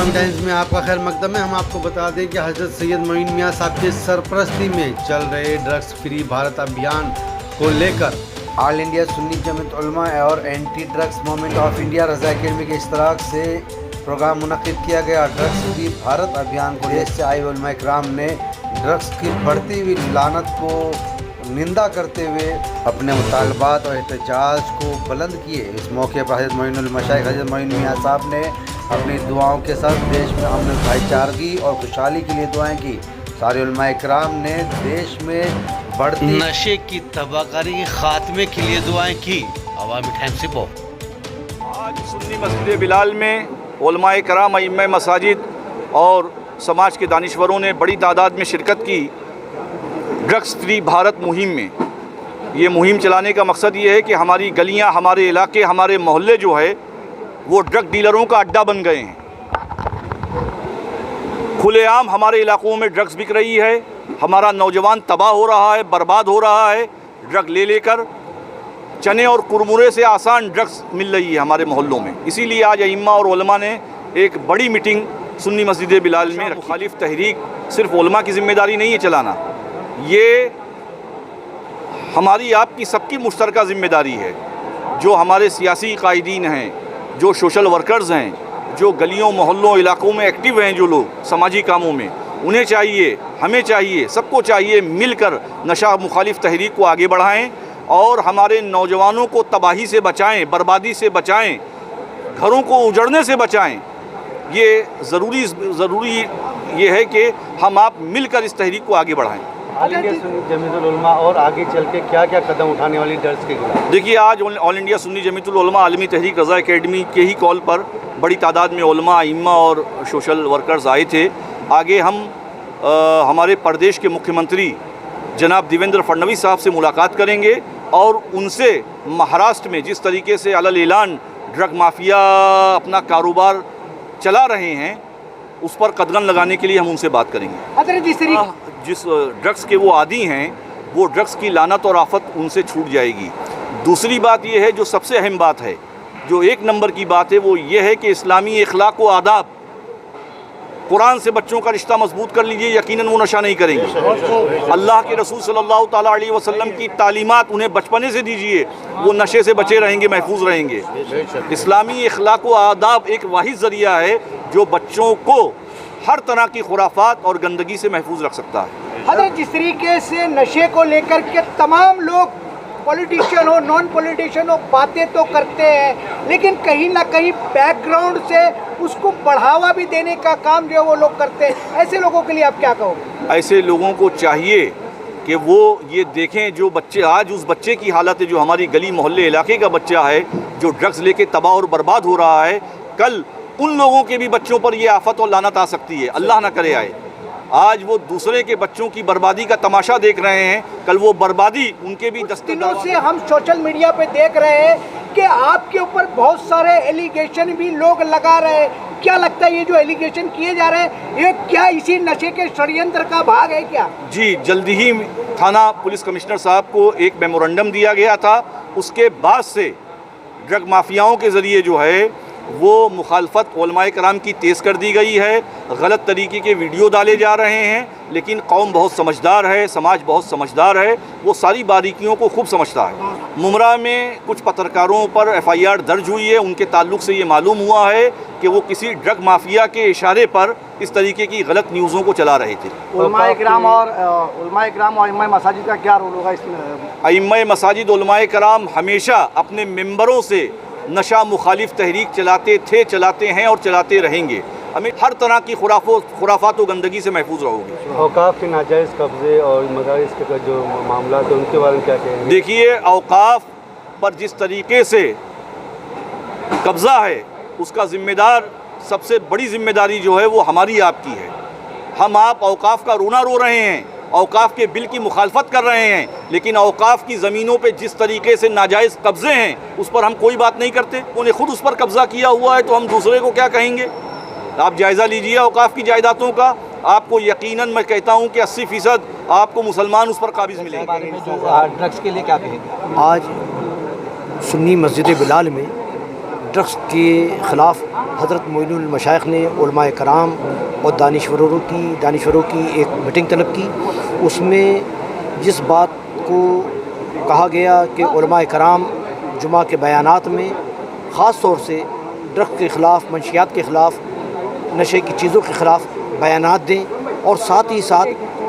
Awami times में आपका खैर मकदम है। हम आपको बता दें कि हज़रत सैयद मोइन मियाँ साहब की सरपरस्ती में चल रहे ड्रग्स फ्री भारत अभियान को लेकर ऑल इंडिया सुन्नी जमीयत उलमा और anti drugs movement of India Raza academy के इश्तराक से प्रोग्राम मुनक़िद किया गया। ड्रग्स फ्री भारत अभियान को देश से आए उलमा इकराम ने ड्रग्स की बढ़ती हुई लानत को निंदा करते हुए अपने मुतालबात और एहतजाज को बुलंद किए। इस मौके पर हज़रत मोइनुल मशाइख हज़रत मोइन मियाँ साहब ने अपनी दुआओं के साथ देश में अमन भाईचारगी और खुशहाली के लिए दुआएं की। सारे उलमा इकराम ने देश में बढ़ती नशे की तबाहकारी के खात्मे के लिए दुआएं की। अवामी टाइम्स से आज सुन्नी मस्जिद बिलाल में उलमा इकराम, अइम्मा मसाजिद और समाज के दानिश्वरों ने बड़ी तादाद में शिरकत की ड्रग्स फ्री भारत मुहिम में। ये मुहिम चलाने का मकसद ये है कि हमारी गलियां, हमारे इलाके, हमारे मोहल्ले जो है वो ड्रग डीलरों का अड्डा बन गए हैं। खुलेआम हमारे इलाकों में ड्रग्स बिक रही है, हमारा नौजवान तबाह हो रहा है, बर्बाद हो रहा है। ड्रग ले लेकर चने और कुरमुरे से आसान ड्रग्स मिल रही है हमारे मोहल्लों में। इसीलिए आज अइम्मा और उलमा ने एक बड़ी मीटिंग सुन्नी मस्जिद बिलाल में। मुखालिफ तहरीक सिर्फ उलमा की ज़िम्मेदारी नहीं है चलाना, ये हमारी आपकी सबकी मुश्तरका ज़िम्मेदारी है। जो हमारे सियासी कायदीन हैं, जो सोशल वर्कर्स हैं, जो गलियों मोहल्लों इलाकों में एक्टिव हैं, जो लोग समाजी कामों में, उन्हें चाहिए, हमें चाहिए, सबको चाहिए मिलकर नशा मुखालिफ तहरीक को आगे बढ़ाएं और हमारे नौजवानों को तबाही से बचाएं, बर्बादी से बचाएं, घरों को उजड़ने से बचाएं। ये ज़रूरी ये है कि हम आप मिलकर इस तहरीक को आगे बढ़ाएं। ऑल इंडिया सुन्नी जमीयत उलमा और आगे चल के क्या क्या कदम उठाने वाली ड्रग्स के खिलाफ? देखिए, आज ऑल इंडिया सुन्नी जमीयत उलमा आलमी तहरीक रज़ा अकेडमी के ही कॉल पर बड़ी तादाद में उलमा, अइम्मा और सोशल वर्कर्स आए थे। आगे हम हमारे प्रदेश के मुख्यमंत्री जनाब देवेंद्र फडणवीस साहब से मुलाकात करेंगे और उनसे महाराष्ट्र में जिस तरीके से अलल ऐलान ड्रग माफिया अपना कारोबार चला रहे हैं उस पर कदगन लगाने के लिए हम उनसे बात करेंगे। जिस ड्रग्स के वो आदी हैं वो ड्रग्स की लानत और आफत उनसे छूट जाएगी। दूसरी बात ये है, जो सबसे अहम बात है, जो एक नंबर की बात है, वो ये है कि इस्लामी अखलाक व आदाब, कुरान से बच्चों का रिश्ता मजबूत कर लीजिए, यकीनन वो नशा नहीं करेंगे। अल्लाह के रसूल सल्लल्लाहु ताला अलैहि वसल्लम की तालीमात उन्हें बचपने से दीजिए, वो नशे से बचे रहेंगे, महफूज रहेंगे। इस्लामी अखलाक व आदाब एक वाहिद ज़रिया है जो बच्चों को हर तरह की खुराफात और गंदगी से महफूज रख सकता है। हज़रत, जिस तरीके से नशे को लेकर के तमाम लोग, पॉलिटिशियन हो, नॉन पॉलिटिशियन हो, बातें तो करते हैं, लेकिन कहीं ना कहीं बैकग्राउंड से उसको बढ़ावा भी देने का काम जो है वो लोग करते हैं। ऐसे लोगों के लिए आप क्या कहोगे? ऐसे लोगों को चाहिए कि वो ये देखें, जो बच्चे आज उस बच्चे की हालत है जो हमारी गली मोहल्ले इलाके का बच्चा है जो ड्रग्स लेके तबाह और बर्बाद हो रहा है, कल उन लोगों के भी बच्चों पर ये आफत और लानत आ सकती है। अल्लाह ना करे आए। आज वो दूसरे के बच्चों की बर्बादी का तमाशा देख रहे हैं, कल वो बर्बादी उनके भी दिनों से हम सोशल मीडिया पे देख रहे हैं कि आपके ऊपर बहुत सारे एलिगेशन भी लोग लगा रहे हैं। क्या लगता है ये जो एलिगेशन किए जा रहे हैं ये क्या इसी नशे के षड्यंत्र का भाग है क्या? जी, जल्दी ही थाना पुलिस कमिश्नर साहब को एक मेमोरेंडम दिया गया था। उसके बाद से ड्रग माफियाओं के ज़रिए जो है वो मुखालफत उलमाए कराम की तेज़ कर दी गई है। गलत तरीके के वीडियो डाले जा रहे हैं, लेकिन कौम बहुत समझदार है, समाज बहुत समझदार है, वो सारी बारीकियों को खूब समझता है। मुमरा में कुछ पत्रकारों पर FIR दर्ज हुई है। उनके ताल्लुक से ये मालूम हुआ है कि वो किसी ड्रग माफिया के इशारे पर इस तरीके की गलत न्यूज़ों को चला रहे थे। उलमा इकराम और अइम्मा मसाजिद का क्या रोल होगा इसमें? अइम्मा मसाजिद, उलमा इकराम हमेशा अपने मेंबरों से नशा मुखालिफ तहरीक चलाते थे, चलाते हैं और चलाते रहेंगे। हमें हर तरह की खुराफात और गंदगी से महफूज रहोगे। औकाफ के नाजायज़ कब्ज़े और मदारिस के जो मामला है उनके बारे में क्या कहेंगे? देखिए, औकाफ पर जिस तरीके से कब्ज़ा है उसका ज़िम्मेदार, सबसे बड़ी ज़िम्मेदारी जो है वो हमारी आपकी है। हम आप औकाफ का रोना रो रहे हैं, औकाफ के बिल की मुखालफत कर रहे हैं, लेकिन औकाफ की ज़मीनों पे जिस तरीके से नाजायज़ कब्ज़े हैं उस पर हम कोई बात नहीं करते। उन्हें खुद उस पर कब्ज़ा किया हुआ है तो हम दूसरे को क्या कहेंगे? आप जायज़ा लीजिए औकाफ की जायदादों का, आपको यकीनन मैं कहता हूँ कि 80% आपको मुसलमान उस पर काबिज़ मिलेंगे। ड्रग्स के लिए क्या कहेंगे? आज सुन्नी मस्जिद बिलाल में ड्रग्स के ख़िलाफ़ हज़रत मोइनुल मशाइख ने उलमाए कराम और दानिशवरों की एक मीटिंग तलब की। उसमें जिस बात को कहा गया कि उलमाए कराम जुमा के बयानात में ख़ास तौर से ड्रग्स के ख़िलाफ़, मंशियात के ख़िलाफ़, नशे की चीज़ों के ख़िलाफ़ बयानात दें, और साथ ही साथ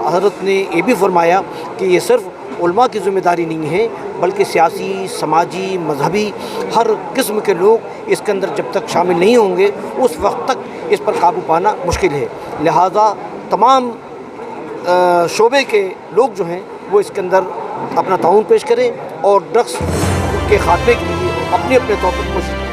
हज़रत ने ये भी फरमाया कि ये सिर्फ़ उलमा की ज़िम्मेदारी नहीं है, बल्कि सियासी, समाजी, मजहबी हर किस्म के लोग इसके अंदर जब तक शामिल नहीं होंगे उस वक्त तक इस पर काबू पाना मुश्किल है। लिहाजा तमाम शोबे के लोग जो हैं वो इसके अंदर अपना ताउन पेश करें और ड्रग्स के खात्मे के लिए अपने अपने तौर पर कोशिश